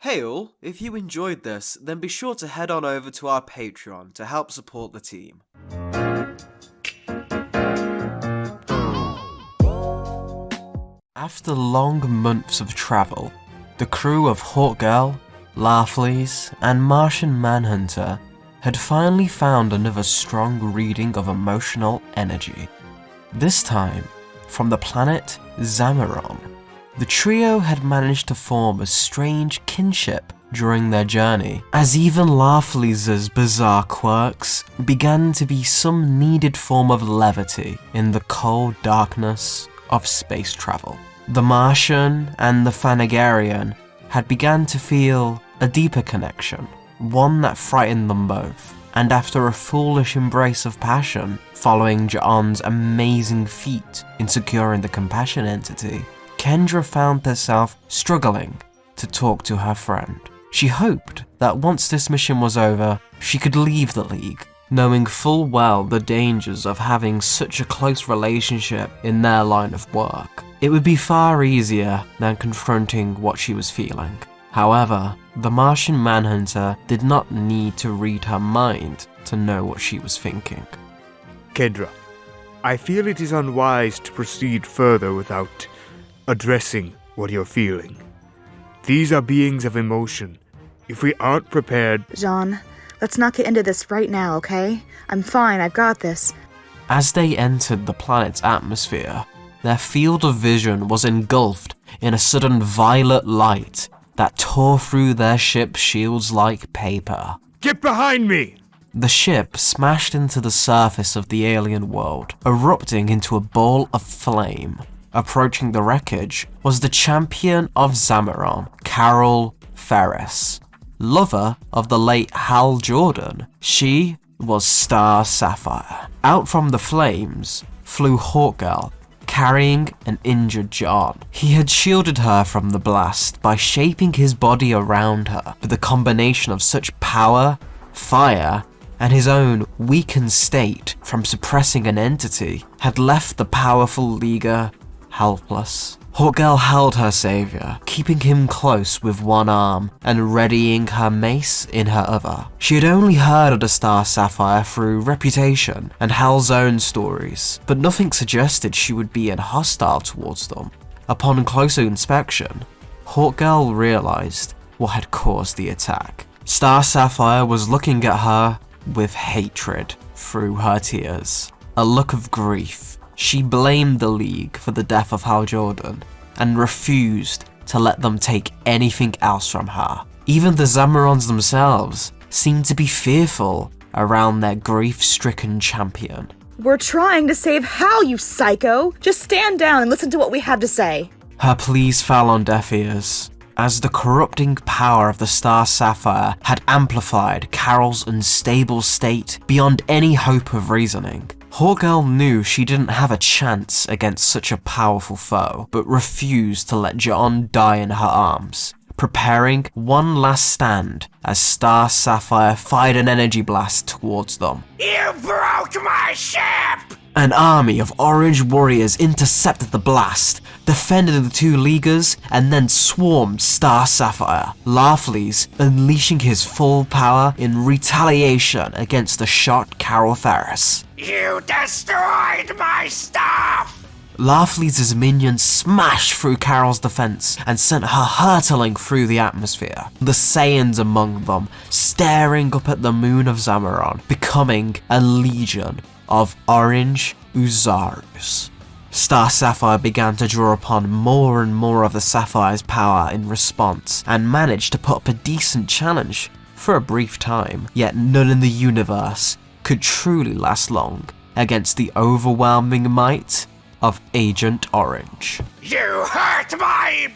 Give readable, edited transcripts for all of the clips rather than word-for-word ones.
Hey all, if you enjoyed this, then be sure to head on over to our Patreon to help support the team. After long months of travel, the crew of Hawkgirl, Larfleeze, and Martian Manhunter had finally found another strong reading of emotional energy. This time, from the planet Zamaron. The trio had managed to form a strange kinship during their journey, as even Larfleeze's bizarre quirks began to be some needed form of levity in the cold darkness of space travel. The Martian and the Thanagarian had begun to feel a deeper connection, one that frightened them both, and after a foolish embrace of passion following Ja'on's amazing feat in securing the compassion entity, Kendra found herself struggling to talk to her friend. She hoped that once this mission was over, she could leave the League, knowing full well the dangers of having such a close relationship in their line of work. It would be far easier than confronting what she was feeling. However, the Martian Manhunter did not need to read her mind to know what she was thinking. Kendra, I feel it is unwise to proceed further without addressing what you're feeling. These are beings of emotion. If we aren't prepared... Jean, let's not get into this right now, okay? I'm fine, I've got this. As they entered the planet's atmosphere, their field of vision was engulfed in a sudden violet light that tore through their ship's shields like paper. Get behind me! The ship smashed into the surface of the alien world, erupting into a ball of flame. Approaching the wreckage was the champion of Zamaron, Carol Ferris, lover of the late Hal Jordan. She was Star Sapphire. Out from the flames flew Hawkgirl, carrying an injured John. He had shielded her from the blast by shaping his body around her, but the combination of such power, fire, and his own weakened state from suppressing an entity had left the powerful Leaguer helpless. Hawkgirl held her savior, keeping him close with one arm and readying her mace in her other. She had only heard of the Star Sapphire through reputation and Hal's own stories, but nothing suggested she would be hostile towards them. Upon closer inspection, Hawkgirl realized what had caused the attack. Star Sapphire was looking at her with hatred through her tears, a look of grief. She blamed the League for the death of Hal Jordan and refused to let them take anything else from her. Even the Zamarons themselves seemed to be fearful around their grief-stricken champion. We're trying to save Hal, you psycho! Just stand down and listen to what we have to say. Her pleas fell on deaf ears, as the corrupting power of the Star Sapphire had amplified Carol's unstable state beyond any hope of reasoning. Hawkgirl knew she didn't have a chance against such a powerful foe, but refused to let John die in her arms, preparing one last stand as Star Sapphire fired an energy blast towards them. You broke my ship! An army of orange warriors intercepted the blast, defended the two Leaguers, and then swarmed Star Sapphire, Larfleeze unleashing his full power in retaliation against the shot Carol Ferris. You destroyed my stuff! Larfleeze's minions smashed through Carol's defense and sent her hurtling through the atmosphere, the Saiyans among them staring up at the moon of Zamaron, becoming a legion of orange Uzarus. Star Sapphire began to draw upon more and more of the Sapphire's power in response, and managed to put up a decent challenge for a brief time, yet none in the universe could truly last long against the overwhelming might of Agent Orange. You hurt my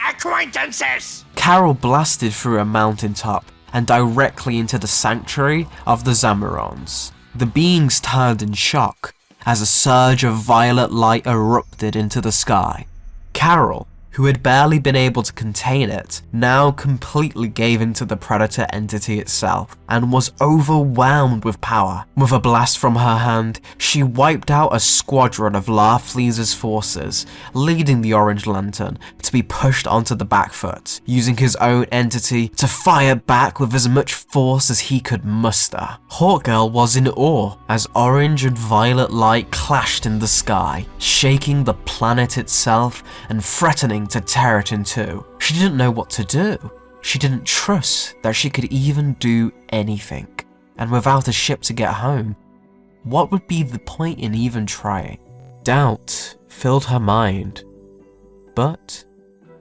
acquaintances! Carol blasted through a mountaintop and directly into the sanctuary of the Zamarons. The beings turned in shock as a surge of violet light erupted into the sky. Carol who had barely been able to contain it, now completely gave into the predator entity itself and was overwhelmed with power. With a blast from her hand, she wiped out a squadron of Larfleeze's forces, leading the Orange Lantern to be pushed onto the back foot, using his own entity to fire back with as much force as he could muster. Hawkgirl was in awe as orange and violet light clashed in the sky, shaking the planet itself and threatening to tear it in two. She didn't know what to do. She didn't trust that she could even do anything. And without a ship to get home, what would be the point in even trying? Doubt filled her mind, but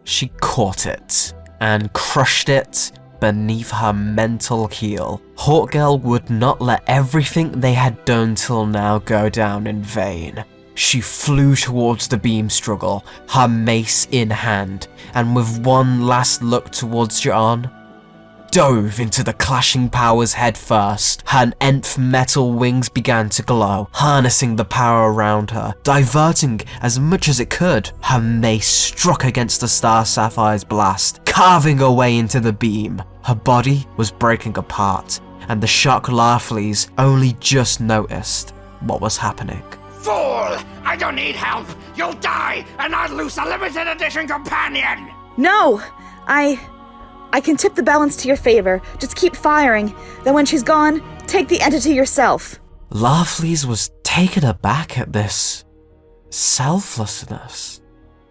she caught it and crushed it beneath her mental heel. Hawkgirl would not let everything they had done till now go down in vain. She flew towards the beam struggle, her mace in hand, and with one last look towards John, dove into the clashing powers head first. Her nth metal wings began to glow, harnessing the power around her, diverting as much as it could. Her mace struck against the Star Sapphire's blast, carving her way into the beam. Her body was breaking apart, and the shocked Larfleeze only just noticed what was happening. Fool! I don't need help! You'll die, and I'll lose a limited edition companion! No! I can tip the balance to your favor. Just keep firing. Then when she's gone, take the entity yourself. Larfleeze was taken aback at this selflessness,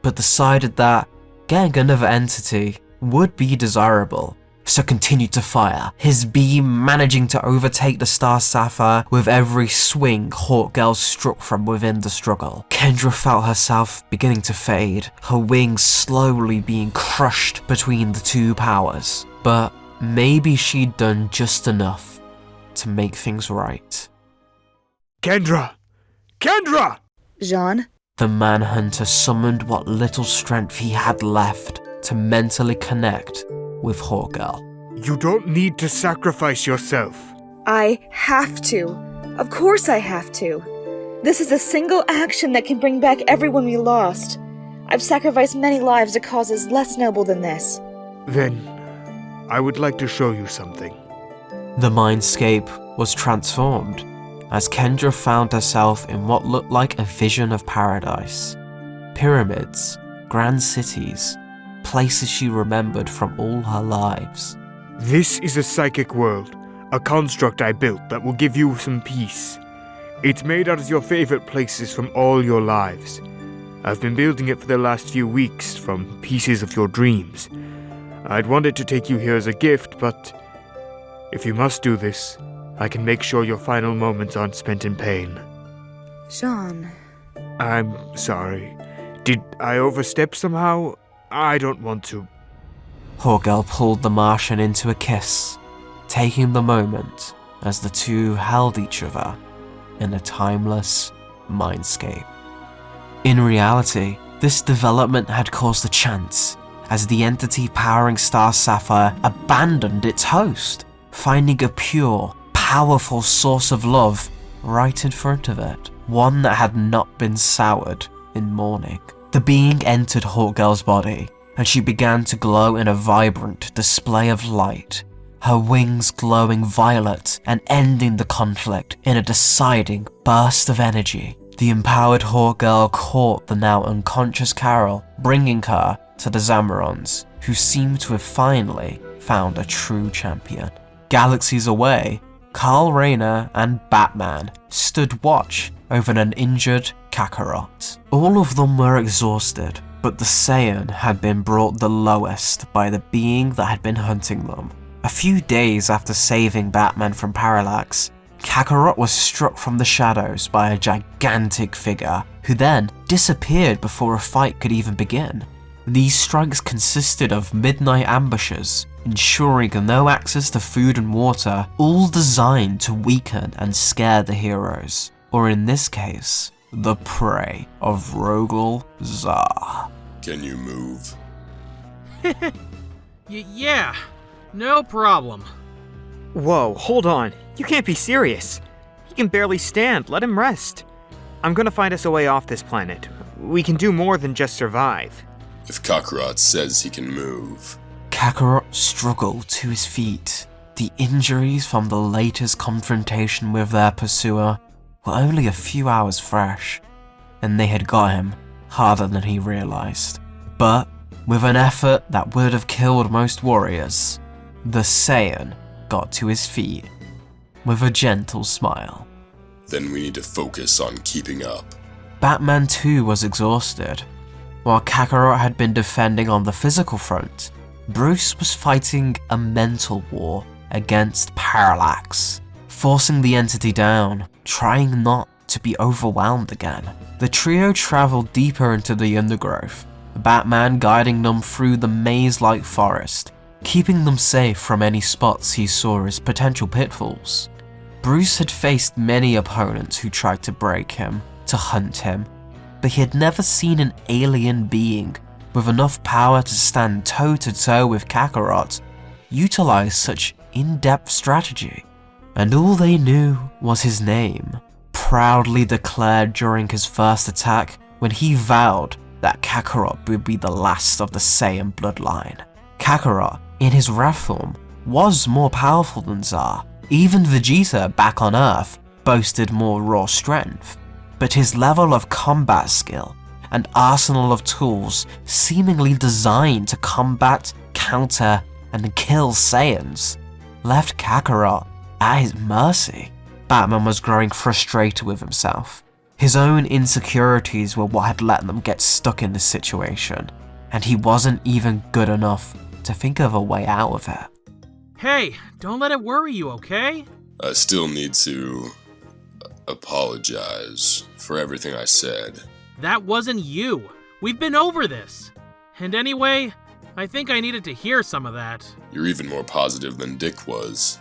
but decided that getting another entity would be desirable, so continued to fire, his beam managing to overtake the Star Sapphire with every swing Hawkgirl struck from within the struggle. Kendra felt herself beginning to fade, her wings slowly being crushed between the two powers, but maybe she'd done just enough to make things right. Kendra! Kendra! Jean? The Manhunter summoned what little strength he had left to mentally connect with Hawkgirl. You don't need to sacrifice yourself. I have to. Of course I have to. This is a single action that can bring back everyone we lost. I've sacrificed many lives to causes less noble than this. Then, I would like to show you something. The mindscape was transformed as Kendra found herself in what looked like a vision of paradise. Pyramids, grand cities, places she remembered from all her lives. This is a psychic world, a construct I built that will give you some peace. It's made out of your favorite places from all your lives. I've been building it for the last few weeks from pieces of your dreams. I'd wanted to take you here as a gift, but if you must do this, I can make sure your final moments aren't spent in pain. Jean. I'm sorry. Did I overstep somehow? I don't want to. Hawkgirl pulled the Martian into a kiss, taking the moment as the two held each other in a timeless mindscape. In reality, this development had caused a chance, as the entity powering Star Sapphire abandoned its host, finding a pure, powerful source of love right in front of it, one that had not been soured in mourning. The being entered Hawkgirl's body, and she began to glow in a vibrant display of light, her wings glowing violet and ending the conflict in a deciding burst of energy. The empowered Hawkgirl caught the now unconscious Carol, bringing her to the Zamarons, who seemed to have finally found a true champion. Galaxies away, Rayner and Batman stood watch over an injured Kakarot. All of them were exhausted, but the Saiyan had been brought the lowest by the being that had been hunting them. A few days after saving Batman from Parallax, Kakarot was struck from the shadows by a gigantic figure, who then disappeared before a fight could even begin. These strikes consisted of midnight ambushes, ensuring no access to food and water, all designed to weaken and scare the heroes, or in this case, the prey of Rogel Zar. Can you move? Yeah, no problem. Whoa, hold on. You can't be serious. He can barely stand. Let him rest. I'm gonna find us a way off this planet. We can do more than just survive. If Kakarot says he can move. Kakarot struggled to his feet. The injuries from the latest confrontation with their pursuer were only a few hours fresh, and they had got him harder than he realized. But with an effort that would have killed most warriors, the Saiyan got to his feet with a gentle smile. Then we need to focus on keeping up. Batman too was exhausted. While Kakarot had been defending on the physical front, Bruce was fighting a mental war against Parallax, forcing the entity down, trying not to be overwhelmed again. The trio traveled deeper into the undergrowth, Batman guiding them through the maze-like forest, keeping them safe from any spots he saw as potential pitfalls. Bruce had faced many opponents who tried to break him, to hunt him, but he had never seen an alien being with enough power to stand toe-to-toe with Kakarot utilize such in-depth strategy. And all they knew was his name, proudly declared during his first attack when he vowed that Kakarot would be the last of the Saiyan bloodline. Kakarot, in his wrath form, was more powerful than Zar. Even Vegeta back on Earth boasted more raw strength, but his level of combat skill and arsenal of tools seemingly designed to combat, counter, and kill Saiyans left Kakarot at his mercy. Batman was growing frustrated with himself. His own insecurities were what had let them get stuck in this situation, and he wasn't even good enough to think of a way out of it. Hey, don't let it worry you, okay? I still need to apologize for everything I said. That wasn't you. We've been over this. And anyway, I think I needed to hear some of that. You're even more positive than Dick was.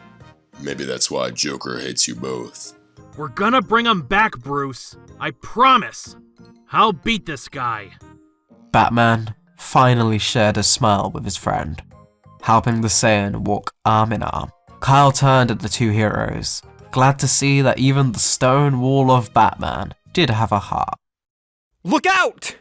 Maybe that's why Joker hates you both. We're gonna bring him back, Bruce. I promise. I'll beat this guy. Batman finally shared a smile with his friend, helping the Saiyan walk arm in arm. Kyle turned at the two heroes, glad to see that even the stone wall of Batman did have a heart. Look out!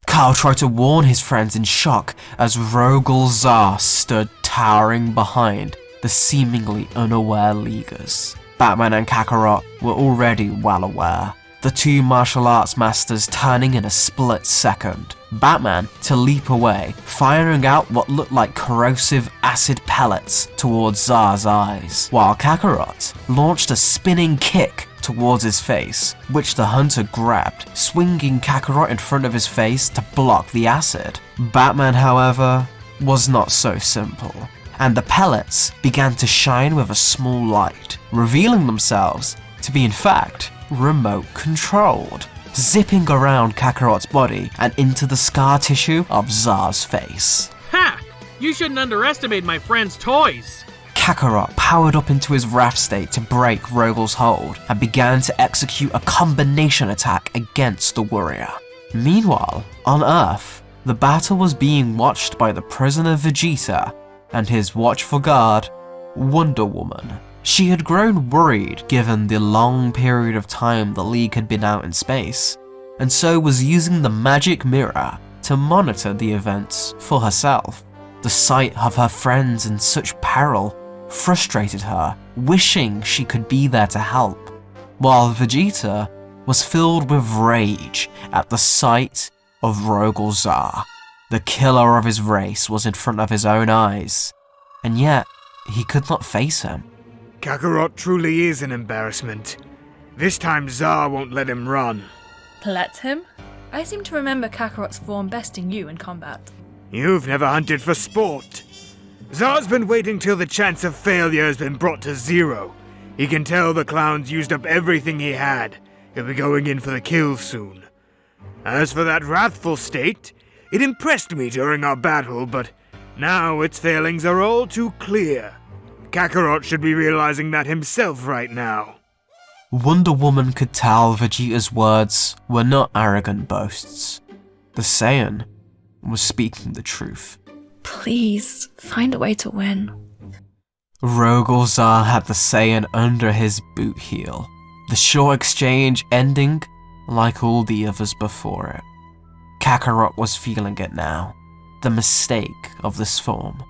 Kyle tried to warn his friends in shock as Rogol Zar stood towering behind the seemingly unaware Leaguers. Batman and Kakarot were already well aware, the two martial arts masters turning in a split second. Batman to leap away, firing out what looked like corrosive acid pellets towards Zar's eyes, while Kakarot launched a spinning kick towards his face, which the hunter grabbed, swinging Kakarot in front of his face to block the acid. Batman, however, was not so simple, and the pellets began to shine with a small light, revealing themselves to be in fact remote controlled, zipping around Kakarot's body and into the scar tissue of Zar's face. Ha! You shouldn't underestimate my friend's toys. Kakarot powered up into his wrath state to break Rogol's hold and began to execute a combination attack against the warrior. Meanwhile, on Earth, the battle was being watched by the prisoner Vegeta and his watchful guard, Wonder Woman. She had grown worried given the long period of time the League had been out in space, and so was using the magic mirror to monitor the events for herself. The sight of her friends in such peril frustrated her, wishing she could be there to help, while Vegeta was filled with rage at the sight of Rogol Zar. The killer of his race was in front of his own eyes, and yet he could not face him. Kakarot truly is an embarrassment. This time Zar won't let him run. Let him? I seem to remember Kakarot's form besting you in combat. You've never hunted for sport. Zar's been waiting till the chance of failure has been brought to zero. He can tell the clown's used up everything he had. He'll be going in for the kill soon. As for that wrathful state, it impressed me during our battle, but now its failings are all too clear. Kakarot should be realizing that himself right now. Wonder Woman could tell Vegeta's words were not arrogant boasts. The Saiyan was speaking the truth. Please, find a way to win. Rogol Zar had the Saiyan under his boot heel, the short exchange ending like all the others before it. Kakarot was feeling it now. the mistake of this form,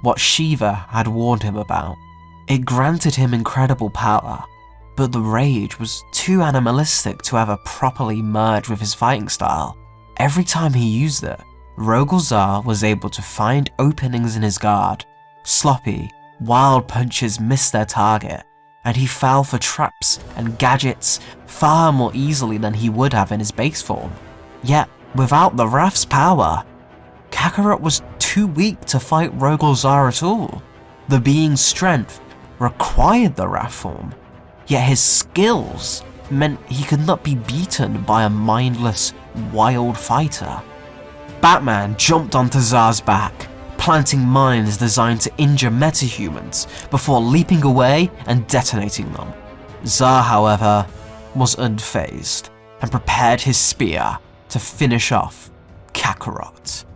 what Shiva had warned him about. It granted him incredible power, but the rage was too animalistic to ever properly merge with his fighting style. Every time he used it, Rogol Zar was able to find openings in his guard. Sloppy, wild punches missed their target, and he fell for traps and gadgets far more easily than he would have in his base form. Yet, without the Wrath's power, Kakarot was too weak to fight Rogol Zar at all. The being's strength required the Wrath form, yet his skills meant he could not be beaten by a mindless, wild fighter. Batman jumped onto Zar's back, planting mines designed to injure metahumans before leaping away and detonating them. Zar, however, was unfazed and prepared his spear to finish off Kakarot.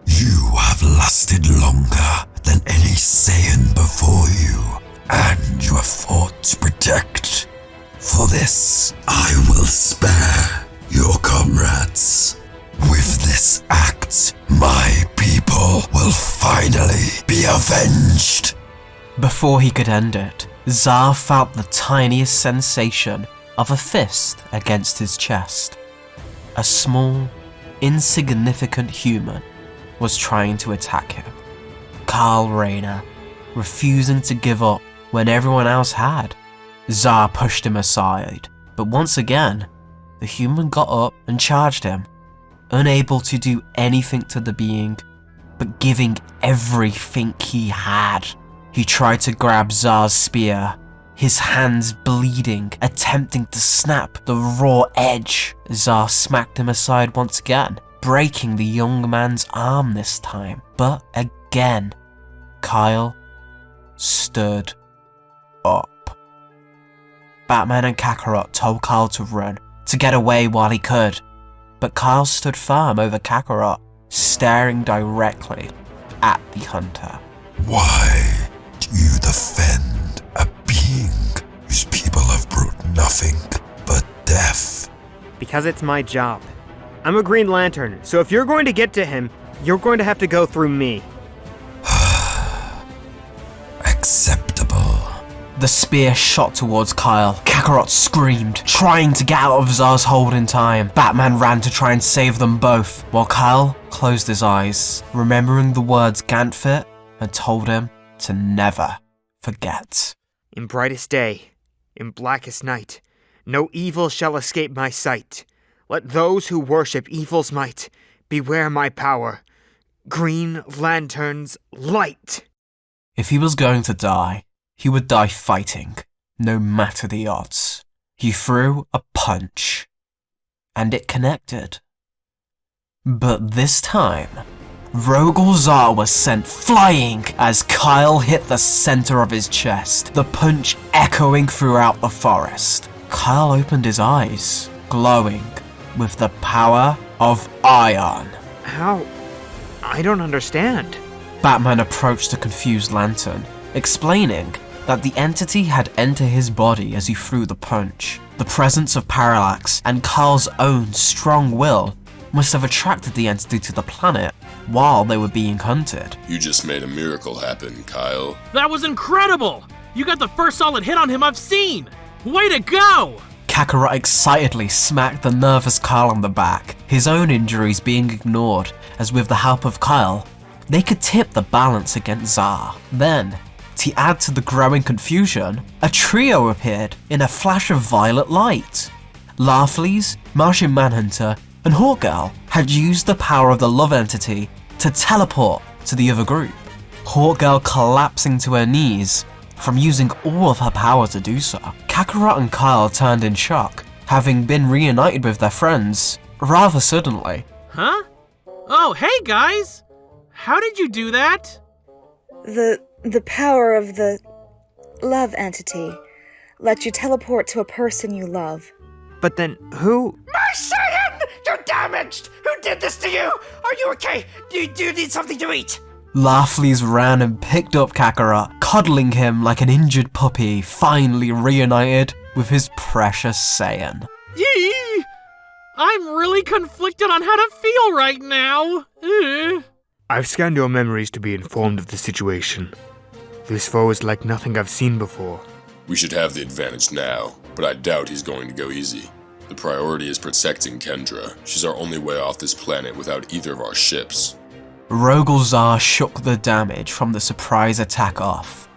You have lasted longer than any Saiyan before you, and you have fought to protect. For this, I will spare your comrades. With this act, my people will finally be avenged. Before he could end it, Zar felt the tiniest sensation of a fist against his chest. A small, insignificant human was trying to attack him. Rayner, refusing to give up when everyone else had. Zar pushed him aside, but once again, the human got up and charged him, unable to do anything to the being, but giving everything he had. He tried to grab Zar's spear, his hands bleeding, attempting to snap the raw edge. Zar smacked him aside once again, breaking the young man's arm this time. But again, Kyle stood up. Batman and Kakarot told Kyle to run, to get away while he could, but Kyle stood firm over Kakarot, staring directly at the hunter. Why do you defend a being whose people have brought nothing but death? Because it's my job. I'm a Green Lantern, so if you're going to get to him, you're going to have to go through me. Acceptable. The spear shot towards Kyle. Kakarot screamed, trying to get out of Zar's hold in time. Batman ran to try and save them both, while Kyle closed his eyes, remembering the words Gantfit had told him to never forget. In brightest day, in blackest night, no evil shall escape my sight. Let those who worship evil's might beware my power. Green Lantern's light. If he was going to die, he would die fighting, no matter the odds. He threw a punch, and it connected. But this time, Rogol Zar was sent flying as Kyle hit the center of his chest, the punch echoing throughout the forest. Kyle opened his eyes, glowing with the power of iron. How? I don't understand. Batman approached the confused Lantern, explaining that the entity had entered his body as he threw the punch. The presence of Parallax and Kyle's own strong will must have attracted the entity to the planet while they were being hunted. You just made a miracle happen, Kyle. That was incredible! You got the first solid hit on him I've seen! Way to go! Kakarot excitedly smacked the nervous Kyle on the back, his own injuries being ignored, as with the help of Kyle, they could tip the balance against Zar. Then, to add to the growing confusion, a trio appeared in a flash of violet light. Larfleeze, Martian Manhunter, and Hawkgirl had used the power of the love entity to teleport to the other group. Hawkgirl collapsing to her knees from using all of her power to do so. Kakarot and Kyle turned in shock, having been reunited with their friends rather suddenly. Huh? Oh, hey guys! How did you do that? The power of the love entity lets you teleport to a person you love. But then, who? My Saiyan! You're damaged! Who did this to you? Are you okay? Do you need something to eat? Larfleeze ran and picked up Kakarot, coddling him like an injured puppy, finally reunited with his precious Saiyan. Yee! I'm really conflicted on how to feel right now. I've scanned your memories to be informed of the situation. This foe is like nothing I've seen before. We should have the advantage now, but I doubt he's going to go easy. The priority is protecting Kendra. She's our only way off this planet without either of our ships. Rogol Zar shook the damage from the surprise attack off,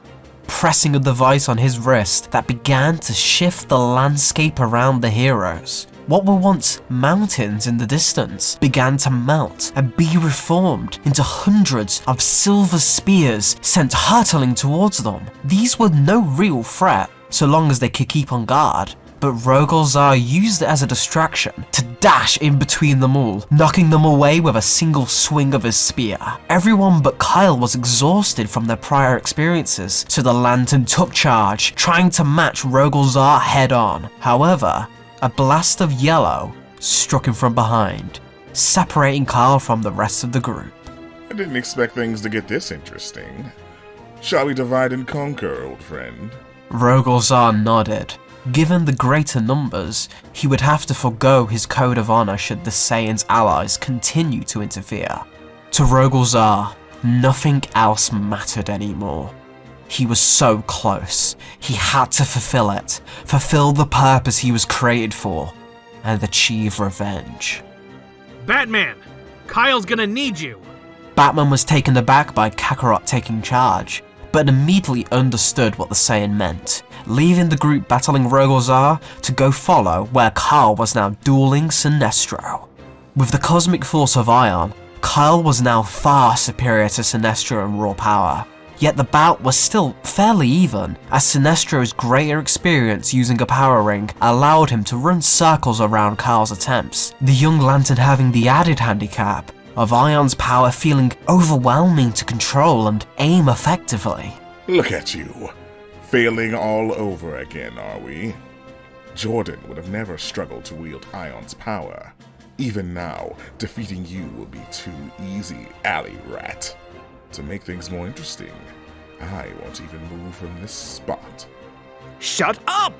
pressing a device on his wrist that began to shift the landscape around the heroes. What were once mountains in the distance began to melt and be reformed into hundreds of silver spears sent hurtling towards them. These were no real threat, so long as they could keep on guard, but Rogol Zar used it as a distraction to dash in between them all, knocking them away with a single swing of his spear. Everyone but Kyle was exhausted from their prior experiences, so the lantern took charge, trying to match Rogol Zar head on. However, a blast of yellow struck him from behind, separating Kyle from the rest of the group. I didn't expect things to get this interesting. Shall we divide and conquer, old friend? Rogol Zar nodded. Given the greater numbers, he would have to forego his code of honor should the Saiyans' allies continue to interfere. To Rogol Zar, nothing else mattered anymore. He was so close. He had to fulfill it, fulfill the purpose he was created for, and achieve revenge. Batman! Kyle's gonna need you! Batman was taken aback by Kakarot taking charge, but immediately understood what the Saiyan meant, leaving the group battling Rogol Zar to go follow where Kyle was now dueling Sinestro. With the cosmic force of Ion, Kyle was now far superior to Sinestro in raw power, yet the bout was still fairly even, as Sinestro's greater experience using a power ring allowed him to run circles around Kyle's attempts, the young lantern having the added handicap of Ion's power feeling overwhelming to control and aim effectively. Look at you, failing all over again, are we? Jordan would have never struggled to wield Ion's power. Even now, defeating you will be too easy, alley rat. To make things more interesting, I won't even move from this spot. Shut up!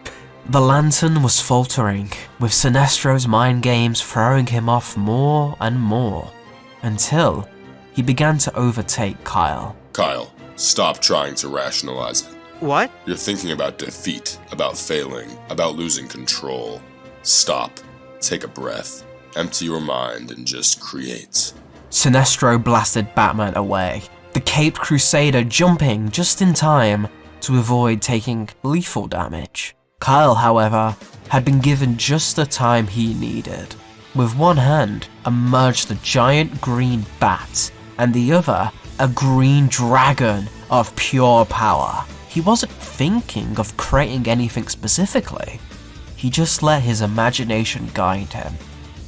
The lantern was faltering, with Sinestro's mind games throwing him off more and more, until he began to overtake Kyle. Kyle, stop trying to rationalize it. What? You're thinking about defeat, about failing, about losing control. Stop. Take a breath. Empty your mind and just create. Sinestro blasted Batman away, the Caped Crusader jumping just in time to avoid taking lethal damage. Kyle, however, had been given just the time he needed. With one hand emerged the giant green bat, and the other a green dragon of pure power. He wasn't thinking of creating anything specifically. He just let his imagination guide him,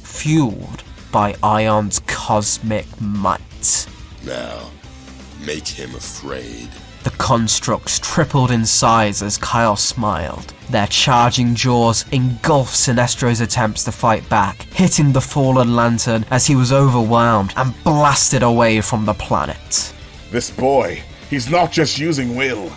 fueled by Ion's cosmic might. Now, make him afraid. The constructs tripled in size as Kyle smiled. Their charging jaws engulfed Sinestro's attempts to fight back, hitting the fallen lantern as he was overwhelmed and blasted away from the planet. This boy, he's not just using will.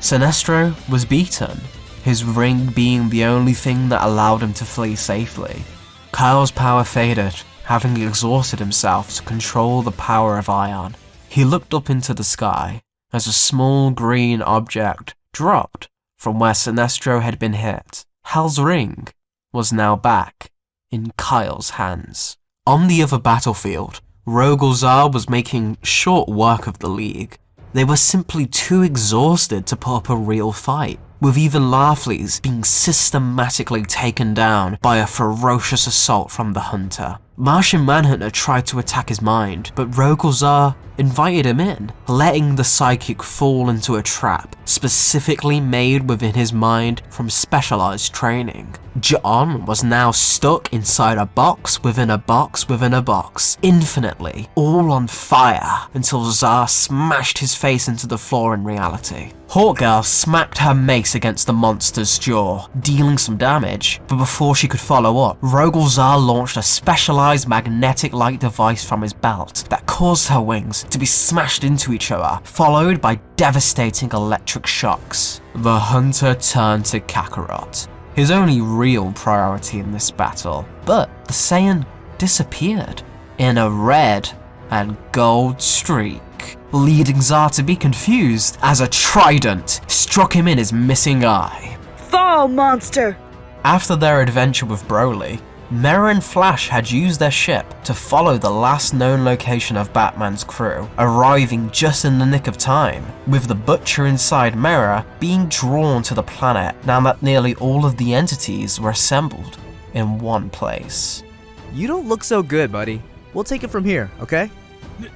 Sinestro was beaten, his ring being the only thing that allowed him to flee safely. Kyle's power faded, having exhausted himself to control the power of Ion. He looked up into the sky as a small green object dropped from where Sinestro had been hit. Hal's ring was now back in Kyle's hands. On the other battlefield, Rogol Zar was making short work of the League. They were simply too exhausted to put up a real fight, with even Larfleeze being systematically taken down by a ferocious assault from the Hunter. Martian Manhunter tried to attack his mind, but Rogol Zar invited him in, letting the psychic fall into a trap specifically made within his mind from specialized training. John was now stuck inside a box within a box within a box, infinitely, all on fire, until Zar smashed his face into the floor in reality. Hawkgirl smacked her mace against the monster's jaw, dealing some damage, but before she could follow up, Rogol Zar launched a specialized magnetic-like device from his belt that caused her wings to be smashed into each other, followed by devastating electric shocks. The Hunter turned to Kakarot, his only real priority in this battle, but the Saiyan disappeared in a red and gold streak, leading Zar to be confused as a trident struck him in his missing eye. Fall, monster! After their adventure with Broly, Mera and Flash had used their ship to follow the last known location of Batman's crew, arriving just in the nick of time, with the Butcher inside Mera being drawn to the planet now that nearly all of the entities were assembled in one place. You don't look so good, buddy. We'll take it from here, okay?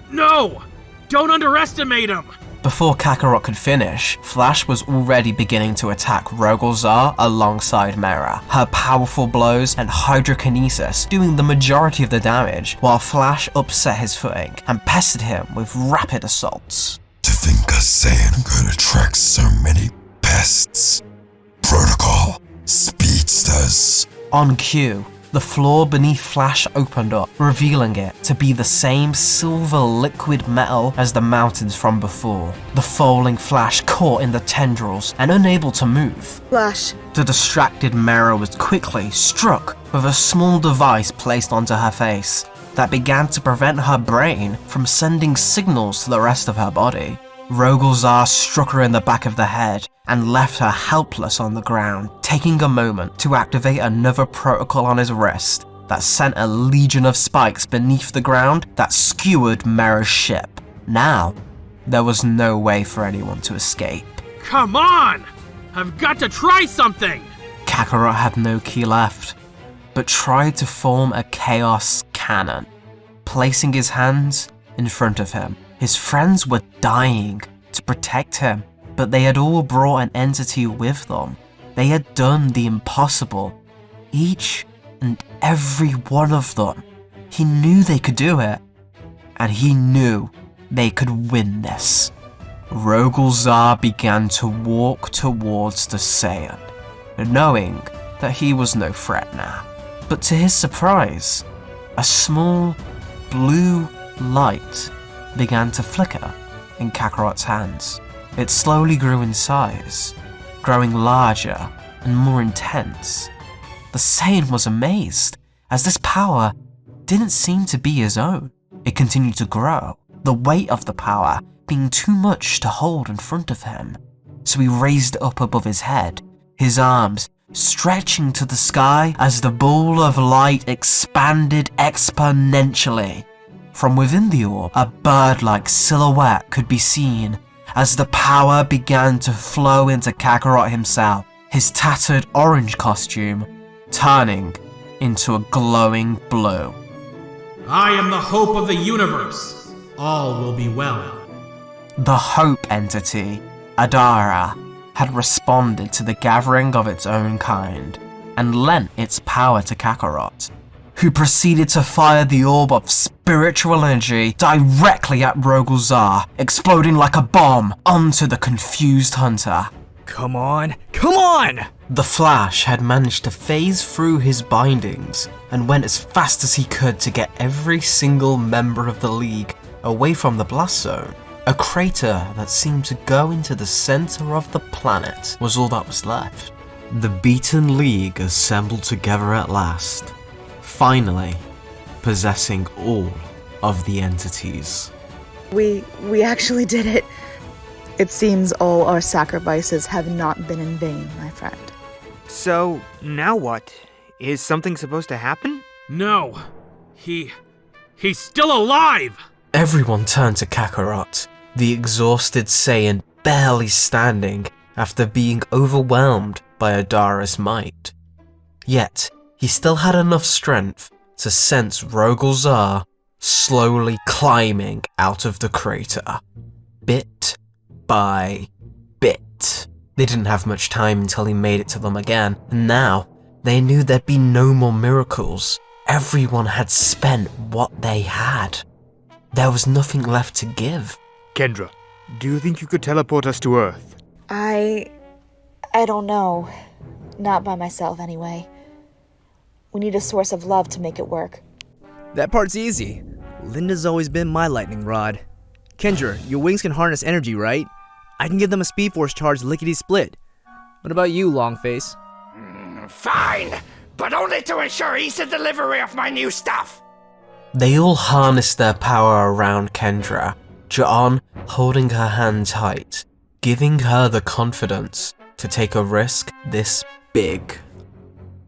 No! Don't underestimate him! Before Kakarot could finish, Flash was already beginning to attack Rogol-Zar alongside Mera, her powerful blows and hydrokinesis doing the majority of the damage, while Flash upset his footing and pestered him with rapid assaults. To think a Saiyan could attract so many pests. Protocol, speedsters. On cue, the floor beneath Flash opened up, revealing it to be the same silver liquid metal as the mountains from before. The falling Flash caught in the tendrils and unable to move. Flash. The distracted Mera was quickly struck with a small device placed onto her face that began to prevent her brain from sending signals to the rest of her body. Rogol-Zar struck her in the back of the head and left her helpless on the ground, taking a moment to activate another protocol on his wrist that sent a legion of spikes beneath the ground that skewered Mera's ship. Now, there was no way for anyone to escape. Come on! I've got to try something! Kakarot had no key left, but tried to form a chaos cannon, placing his hands in front of him. His friends were dying to protect him, but they had all brought an entity with them. They had done the impossible. Each and every one of them. He knew they could do it, and he knew they could win this. Rogol-Zar began to walk towards the Saiyan, knowing that he was no threat now. But to his surprise, a small blue light began to flicker in Kakarot's hands. It slowly grew in size, growing larger and more intense. The Saiyan was amazed, as this power didn't seem to be his own. It continued to grow, the weight of the power being too much to hold in front of him. So he raised it up above his head, his arms stretching to the sky as the ball of light expanded exponentially. From within the orb, a bird-like silhouette could be seen as the power began to flow into Kakarot himself, his tattered orange costume turning into a glowing blue. I am the hope of the universe. All will be well. The Hope entity, Adara, had responded to the gathering of its own kind and lent its power to Kakarot, who proceeded to fire the orb of spiritual energy directly at Rogol-Zar, exploding like a bomb onto the confused hunter. Come on, come on! The Flash had managed to phase through his bindings and went as fast as he could to get every single member of the League away from the blast zone. A crater that seemed to go into the center of the planet was all that was left. The beaten League assembled together at last, finally possessing all of the entities. We actually did it. It seems all our sacrifices have not been in vain, my friend. So, now what? Is something supposed to happen? No. He's still alive! Everyone turned to Kakarot, the exhausted Saiyan barely standing after being overwhelmed by Adara's might. Yet, he still had enough strength to sense Rogol-Zar slowly climbing out of the crater, bit by bit. They didn't have much time until he made it to them again, and now they knew there'd be no more miracles. Everyone had spent what they had. There was nothing left to give. Kendra, do you think you could teleport us to Earth? I don't know. Not by myself, anyway. We need a source of love to make it work. That part's easy. Linda's always been my lightning rod. Kendra, your wings can harness energy, right? I can give them a Speed Force charge lickety-split. What about you, Longface? Fine, but only to ensure easy delivery of my new stuff. They all harnessed their power around Kendra, Ja'on holding her hand tight, giving her the confidence to take a risk this big.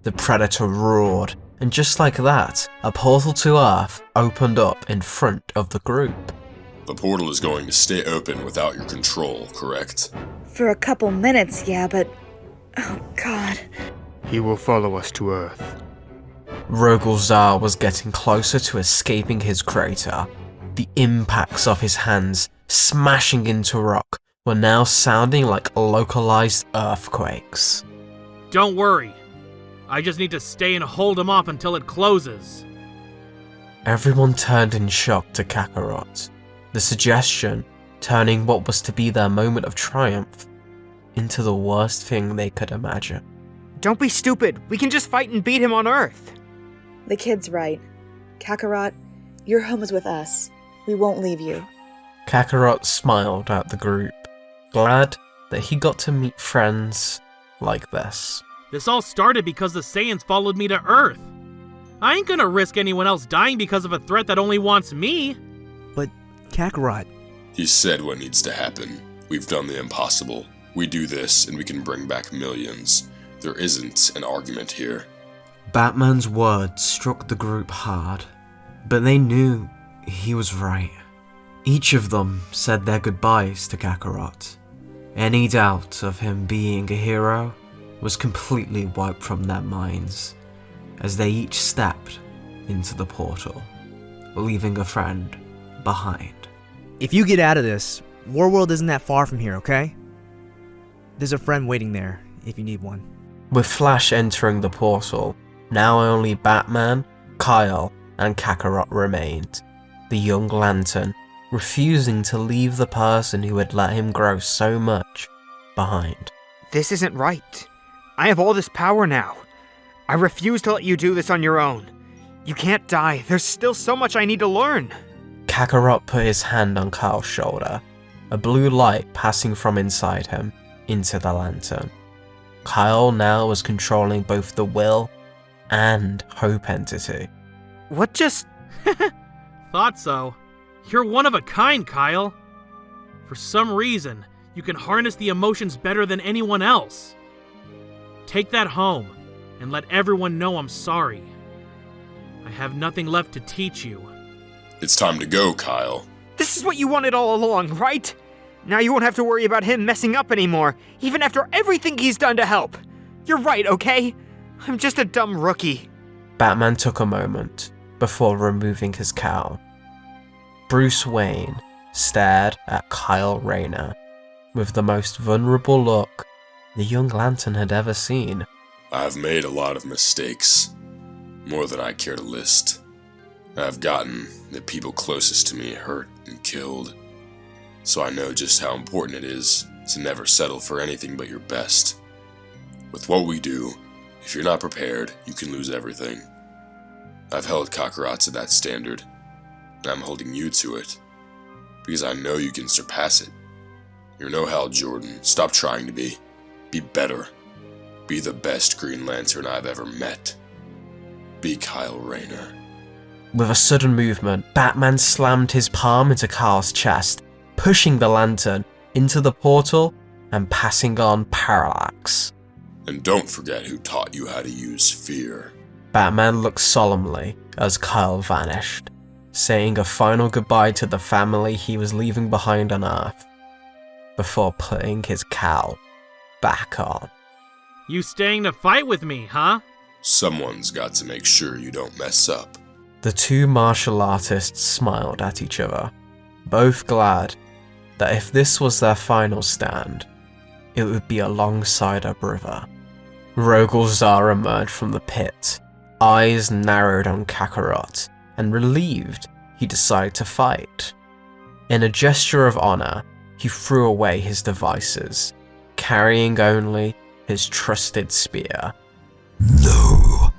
The Predator roared, and just like that, a portal to Earth opened up in front of the group. The portal is going to stay open without your control, correct? For a couple minutes, yeah, but... Oh, God. He will follow us to Earth. Rogol Zar was getting closer to escaping his crater. The impacts of his hands smashing into rock were now sounding like localized earthquakes. Don't worry. I just need to stay and hold him off until it closes. Everyone turned in shock to Kakarot, the suggestion turning what was to be their moment of triumph into the worst thing they could imagine. Don't be stupid. We can just fight and beat him on Earth. The kid's right. Kakarot, your home is with us. We won't leave you. Kakarot smiled at the group, glad that he got to meet friends like this. This all started because the Saiyans followed me to Earth. I ain't gonna risk anyone else dying because of a threat that only wants me. But, Kakarot... He said what needs to happen. We've done the impossible. We do this and we can bring back millions. There isn't an argument here. Batman's words struck the group hard, but they knew he was right. Each of them said their goodbyes to Kakarot. Any doubt of him being a hero was completely wiped from their minds as they each stepped into the portal, leaving a friend behind. If you get out of this, Warworld isn't that far from here, okay? There's a friend waiting there, if you need one. With Flash entering the portal, now only Batman, Kyle, and Kakarot remained. The young Lantern refusing to leave the person who had let him grow so much behind. This isn't right. I have all this power now. I refuse to let you do this on your own. You can't die. There's still so much I need to learn. Kakarot put his hand on Kyle's shoulder, a blue light passing from inside him into the lantern. Kyle now was controlling both the will and hope entity. What just... Thought so. You're one of a kind, Kyle. For some reason, you can harness the emotions better than anyone else. Take that home, and let everyone know I'm sorry. I have nothing left to teach you. It's time to go, Kyle. This is what you wanted all along, right? Now you won't have to worry about him messing up anymore, even after everything he's done to help. You're right, okay? I'm just a dumb rookie. Batman took a moment before removing his cowl. Bruce Wayne stared at Kyle Rayner with the most vulnerable look the young Lantern had ever seen. I've made a lot of mistakes, more than I care to list. I've gotten the people closest to me hurt and killed, so I know just how important it is to never settle for anything but your best. With what we do, if you're not prepared, you can lose everything. I've held Kakarot to that standard, and I'm holding you to it, because I know you can surpass it. You're no Hal Jordan. Stop trying to be. Be better. Be the best Green Lantern I've ever met. Be Kyle Rayner. With a sudden movement, Batman slammed his palm into Kyle's chest, pushing the lantern into the portal and passing on Parallax. And don't forget who taught you how to use fear. Batman looked solemnly as Kyle vanished, saying a final goodbye to the family he was leaving behind on Earth, before putting his cowl back on. You staying to fight with me, huh? Someone's got to make sure you don't mess up. The two martial artists smiled at each other, both glad that if this was their final stand, it would be alongside a brother. Rogol Zar emerged from the pit, eyes narrowed on Kakarot, and relieved he decided to fight. In a gesture of honor, he threw away his devices, carrying only his trusted spear. No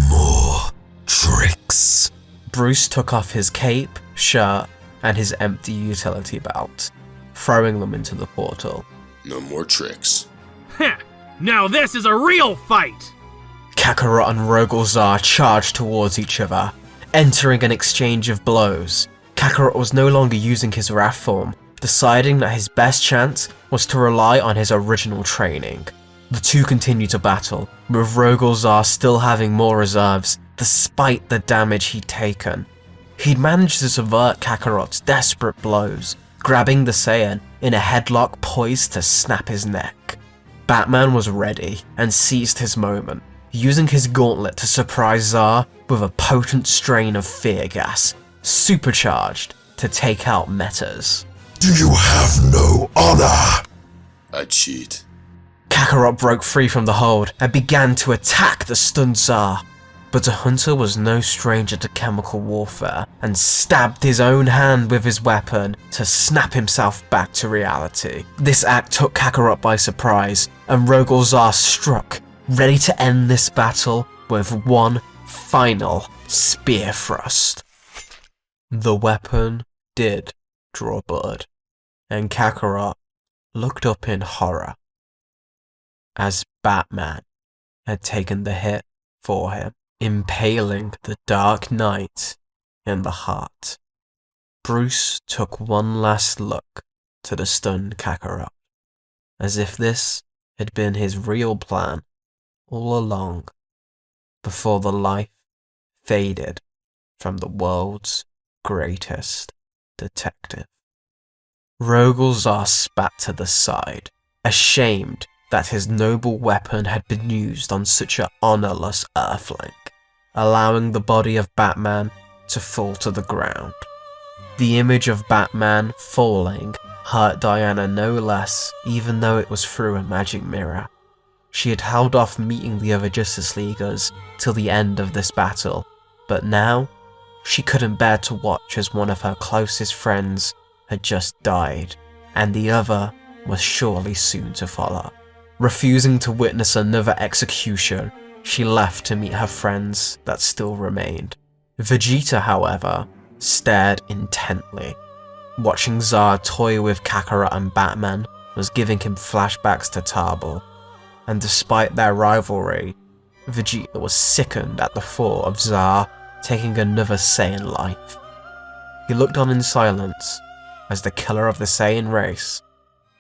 more tricks. Bruce took off his cape, shirt, and his empty utility belt, throwing them into the portal. No more tricks. Heh! Now this is a real fight! Kakarot and Rogol Zar charged towards each other, Entering an exchange of blows, Kakarot was no longer using his Wrath form, deciding that his best chance was to rely on his original training. The two continued to battle, with Rogolzar still having more reserves despite the damage he'd taken. He'd managed to subvert Kakarot's desperate blows, grabbing the Saiyan in a headlock poised to snap his neck. Batman was ready and seized his moment, using his gauntlet to surprise Zar with a potent strain of fear gas, supercharged to take out Metas. Do you have no honor? I cheat. Kakarot broke free from the hold and began to attack the stunned Zar, but a hunter was no stranger to chemical warfare and stabbed his own hand with his weapon to snap himself back to reality. This act took Kakarot by surprise, and Rogolzar struck, ready to end this battle with one final spear thrust. The weapon did draw blood, and Kakarot looked up in horror as Batman had taken the hit for him, impaling the Dark Knight in the heart. Bruce took one last look to the stunned Kakarot, as if this had been his real plan all along, before the life faded from the world's greatest detective. Rogolzar spat to the side, ashamed that his noble weapon had been used on such an honorless earthling, allowing the body of Batman to fall to the ground. The image of Batman falling hurt Diana no less, even though it was through a magic mirror. She had held off meeting the other Justice Leaguers till the end of this battle, but now she couldn't bear to watch as one of her closest friends had just died, and the other was surely soon to follow. Refusing to witness another execution, she left to meet her friends that still remained. Vegeta, however, stared intently. Watching Zar toy with Kakarot and Batman was giving him flashbacks to Tarbell, and despite their rivalry, Vegeta was sickened at the thought of Zar taking another Saiyan life. He looked on in silence as the killer of the Saiyan race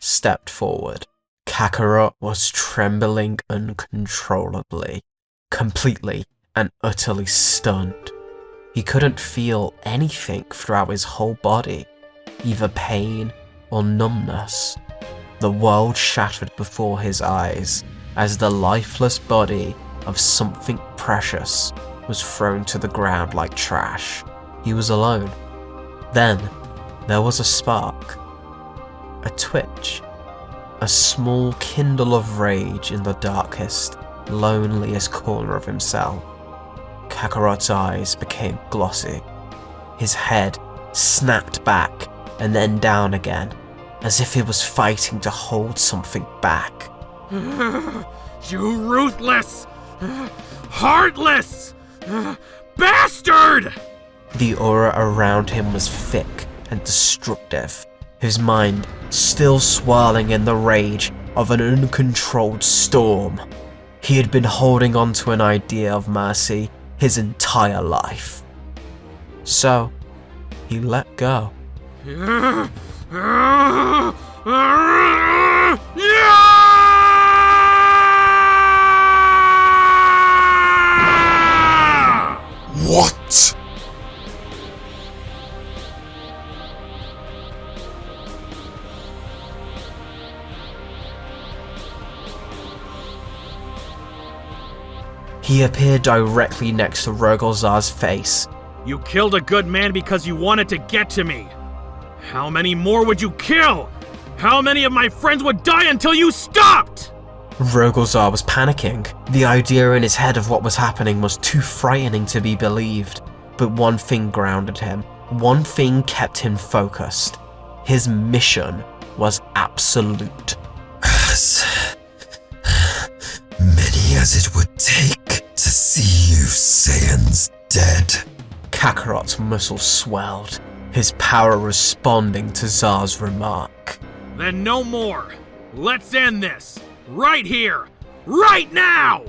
stepped forward. Kakarot was trembling uncontrollably, completely and utterly stunned. He couldn't feel anything throughout his whole body, either pain or numbness. The world shattered before his eyes as the lifeless body of something precious was thrown to the ground like trash. He was alone. Then there was a spark, a twitch, a small kindle of rage in the darkest, loneliest corner of himself. Kakarot's eyes became glossy. His head snapped back and then down again, as if he was fighting to hold something back. You ruthless, heartless bastard! The aura around him was thick and destructive, his mind still swirling in the rage of an uncontrolled storm. He had been holding on to an idea of mercy his entire life. So, he let go. What? He appeared directly next to Rogolzar's face. You killed a good man because you wanted to get to me. How many more would you kill? How many of my friends would die until you stopped? Rogolzar was panicking. The idea in his head of what was happening was too frightening to be believed. But one thing grounded him. One thing kept him focused. His mission was absolute. As many as it would take to see you Saiyans dead. Kakarot's muscles swelled, his power responding to Zar's remark. Then no more. Let's end this. Right here. Right now!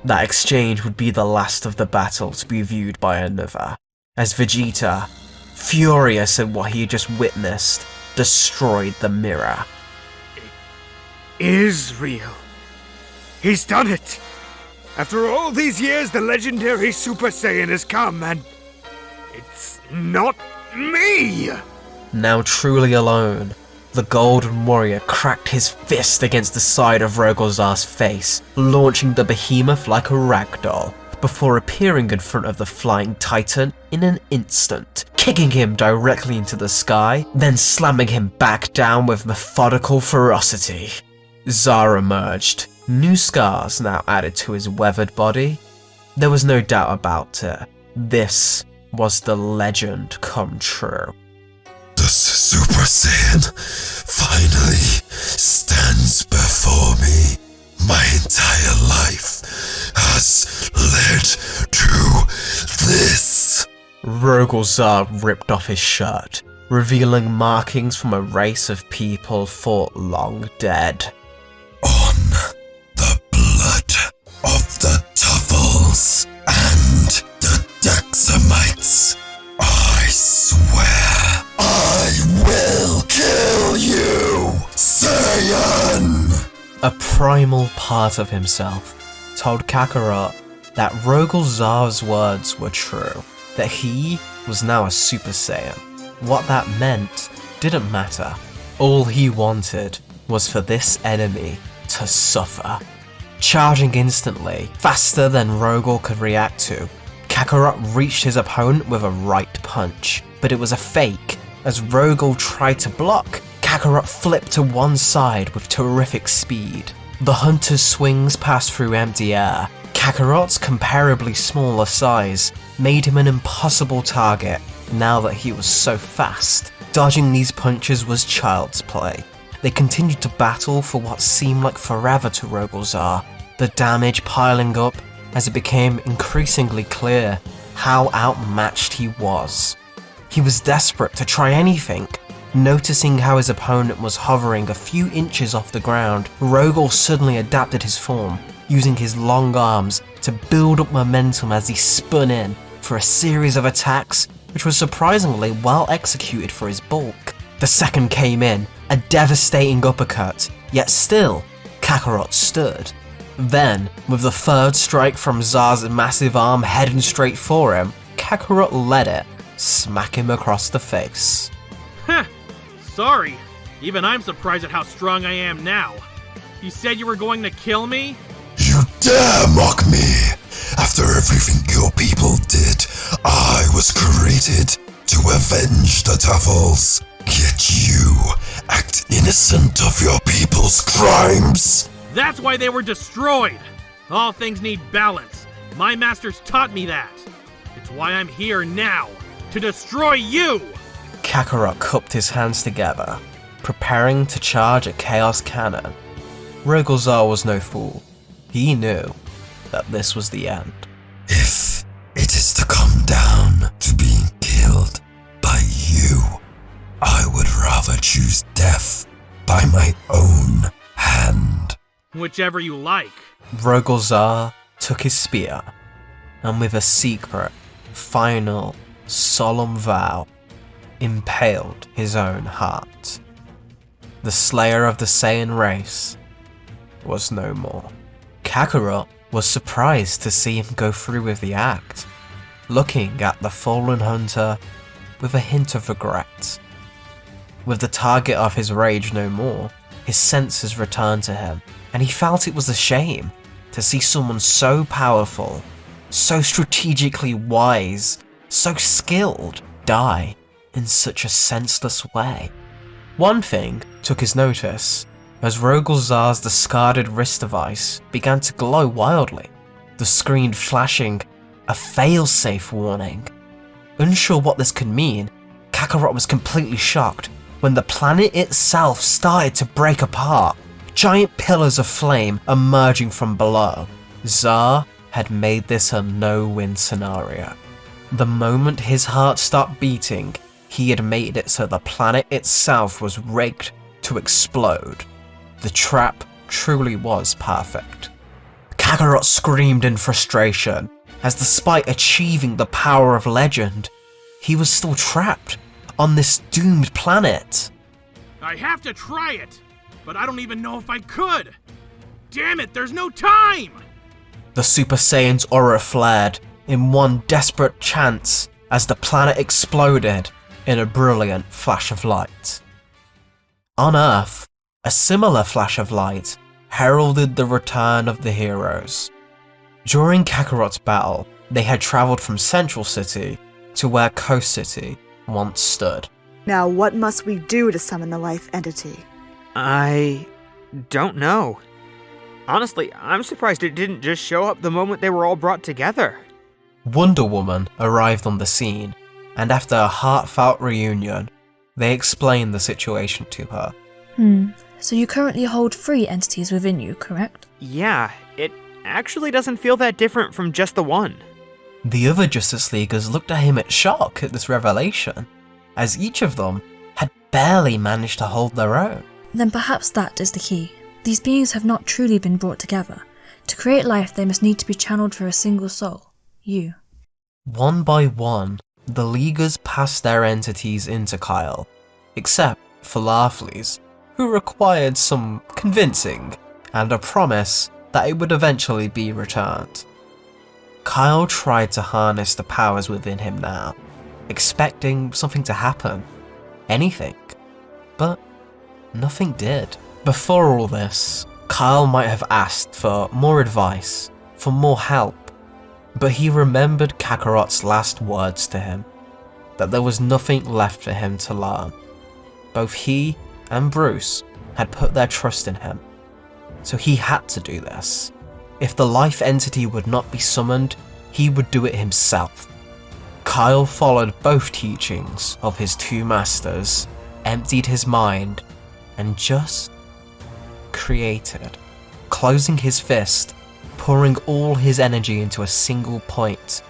That exchange would be the last of the battle to be viewed by another. as Vegeta, furious at what he had just witnessed, destroyed the mirror. Is real. He's done it! After all these years, the legendary Super Saiyan has come, and it's not me! Now truly alone, the Golden Warrior cracked his fist against the side of Rogolzar's face, launching the behemoth like a ragdoll, before appearing in front of the flying titan in an instant, kicking him directly into the sky, then slamming him back down with methodical ferocity. Zar emerged, new scars now added to his weathered body. There was no doubt about it. This was the legend come true. The Super Saiyan finally stands before me. My entire life has led to this. Rogolzar ripped off his shirt, revealing markings from a race of people thought long dead. On the blood of the Tuffles and the Daxamites, I swear I will kill you, Saiyan! A primal part of himself told Kakarot that Rogolzar's words were true, that he was now a Super Saiyan. What that meant didn't matter. All he wanted was for this enemy to suffer. Charging instantly, faster than Rogol could react to, Kakarot reached his opponent with a right punch, but it was a fake. As Rogol tried to block, Kakarot flipped to one side with terrific speed. The hunter's swings passed through empty air. Kakarot's comparably smaller size made him an impossible target now that he was so fast. Dodging these punches was child's play. They continued to battle for what seemed like forever to Rogolzar, the damage piling up as it became increasingly clear how outmatched he was. He was desperate to try anything. Noticing how his opponent was hovering a few inches off the ground, Rogol suddenly adapted his form, using his long arms to build up momentum as he spun in for a series of attacks which was surprisingly well executed for his bulk. The second came in, a devastating uppercut, yet still, Kakarot stood. Then, with the third strike from Zar's massive arm heading straight for him, Kakarot let it smack him across the face. Heh, sorry. Even I'm surprised at how strong I am now. You said you were going to kill me? You dare mock me! After everything your people did, I was created to avenge the Tuffles. Yet you act innocent of your people's crimes. That's why they were destroyed! All things need balance. My masters taught me that. It's why I'm here now, to destroy you! Kakarot cupped his hands together, preparing to charge a Chaos Cannon. Rogolzar was no fool. He knew that this was the end. If it is to come down to being killed by you, I would rather choose death by my own hand. Whichever you like. Rogolzar took his spear, and with a secret, final, solemn vow, impaled his own heart. The slayer of the Saiyan race was no more. Kakarot was surprised to see him go through with the act, looking at the fallen hunter with a hint of regret. With the target of his rage no more, his senses returned to him, and he felt it was a shame to see someone so powerful, so strategically wise, so skilled, die in such a senseless way. One thing took his notice, as Rogolzar's discarded wrist device began to glow wildly, the screen flashing a fail-safe warning. Unsure what this could mean, Kakarot was completely shocked when the planet itself started to break apart, giant pillars of flame emerging from below. Zar had made this a no-win scenario. The moment his heart stopped beating, he had made it so the planet itself was rigged to explode. The trap truly was perfect. Kakarot screamed in frustration, as despite achieving the power of legend, he was still trapped on this doomed planet. I have to try it, but I don't even know if I could. Damn it, there's no time! The Super Saiyan's aura flared in one desperate chance as the planet exploded in a brilliant flash of light. On Earth, a similar flash of light heralded the return of the heroes. During Kakarot's battle, they had travelled from Central City to where Coast City once stood. Now what must we do to summon the life entity? I don't know. Honestly, I'm surprised it didn't just show up the moment they were all brought together. Wonder Woman arrived on the scene, and after a heartfelt reunion, they explained the situation to her. So you currently hold 3 entities within you, correct? Yeah, it actually doesn't feel that different from just the one. The other Justice Leaguers looked at him in shock at this revelation, as each of them had barely managed to hold their own. Then perhaps that is the key. These beings have not truly been brought together. To create life, they must need to be channeled through a single soul, you. One by one, the Leaguers passed their entities into Kyle, except for Larfleeze, who required some convincing and a promise that it would eventually be returned. Kyle tried to harness the powers within him now, expecting something to happen, anything, but nothing did. Before all this, Kyle might have asked for more advice, for more help, but he remembered Kakarot's last words to him, that there was nothing left for him to learn. Both he and Bruce had put their trust in him, so he had to do this. If the life entity would not be summoned, he would do it himself. Kyle followed both teachings of his 2 masters, emptied his mind, and just created, closing his fist, pouring all his energy into a single point.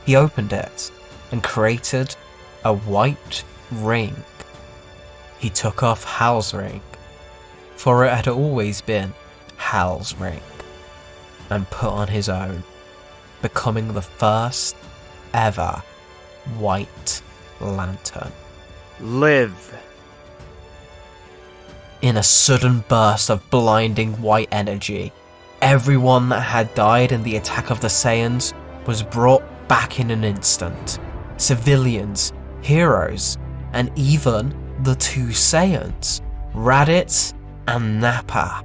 He opened it and created a white ring. He took off Hal's ring, for it had always been Hal's ring, and put on his own, becoming the first ever White Lantern. Live. In a sudden burst of blinding white energy, everyone that had died in the attack of the Saiyans was brought back in an instant. Civilians, heroes, and even the 2 Saiyans, Raditz and Nappa.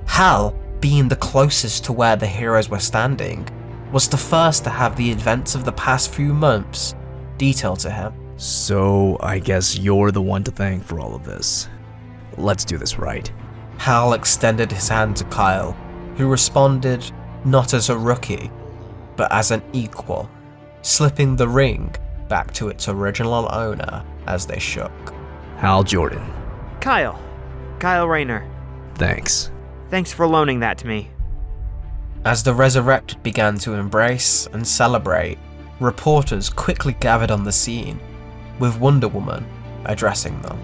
Hal, being the closest to where the heroes were standing, was the first to have the events of the past few months detailed to him. So, I guess you're the one to thank for all of this. Let's do this right. Hal extended his hand to Kyle, who responded not as a rookie, but as an equal, slipping the ring back to its original owner as they shook. Hal Jordan. Kyle Rayner. Thanks. Thanks for loaning that to me. As the Resurrected began to embrace and celebrate, reporters quickly gathered on the scene, with Wonder Woman addressing them.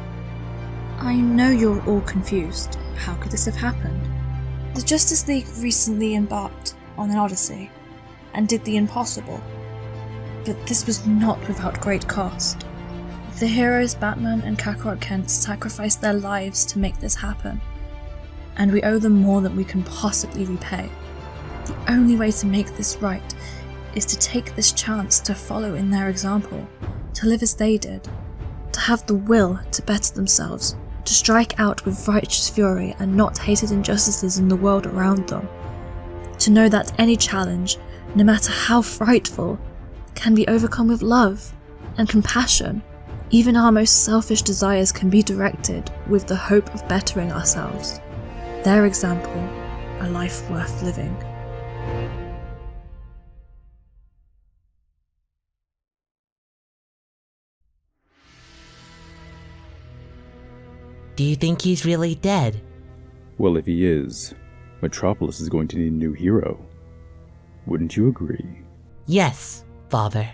I know you're all confused. How could this have happened? The Justice League recently embarked on an odyssey, and did the impossible. But this was not without great cost. The heroes Batman and Kakarot Kent sacrificed their lives to make this happen, and we owe them more than we can possibly repay. The only way to make this right is to take this chance to follow in their example, to live as they did, to have the will to better themselves, to strike out with righteous fury and not hated injustices in the world around them, to know that any challenge, no matter how frightful, can be overcome with love and compassion. Even our most selfish desires can be directed with the hope of bettering ourselves. Their example, a life worth living. Do you think he's really dead? Well, if he is, Metropolis is going to need a new hero. Wouldn't you agree? Yes, Father.